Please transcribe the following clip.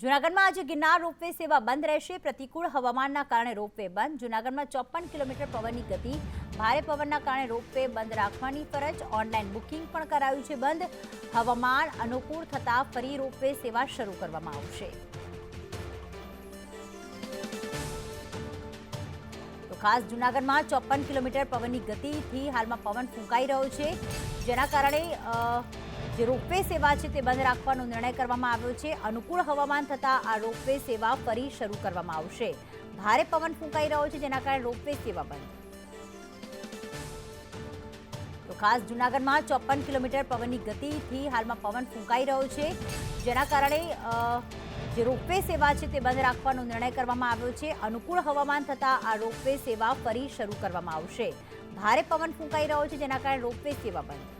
જૂનાગઢમાં આજે ગિરનાર રોપવે સેવા બંધ રહેશે। પ્રતિકૂળ હવામાનના કારણે રોપવે બંધ। જૂનાગઢમાં 54 કિલોમીટર પવનની ગતિ। ભારે પવનના કારણે રોપવે બંધ રાખવાની ફરજ। ઓનલાઈન બુકિંગ પણ કરાયું છે બંધ। હવામાન અનુકૂળ થતા ફરી રોપવે સેવા શરૂ કરવામાં આવશે। તો ખાસ જૂનાગઢમાં 54 કિલોમીટર પવનની ગતિથી હાલમાં પવન ફૂંકાઈ રહ્યો છે, જેના કારણે જે રોપવે સેવા છે તે બંધ રાખવાનો નિર્ણય કરવામાં આવ્યો છે। અનુકૂળ હવામાન થતાં આ રોપવે સેવા ફરી શરૂ કરવામાં આવશે। ભારે પવન ફૂંકાઈ રહ્યો છે, જેના કારણે રોપવે સેવા બંધ। તો ખાસ જૂનાગઢમાં 54 કિલોમીટર પવનની ગતિથી હાલમાં પવન ફૂંકાઈ રહ્યો છે, જેના કારણે જે રોપવે સેવા છે તે બંધ રાખવાનો નિર્ણય કરવામાં આવ્યો છે। અનુકૂળ હવામાન થતાં આ રોપવે સેવા ફરી શરૂ કરવામાં આવશે। ભારે પવન ફૂંકાઈ રહ્યો છે, જેના કારણે રોપવે સેવા બંધ।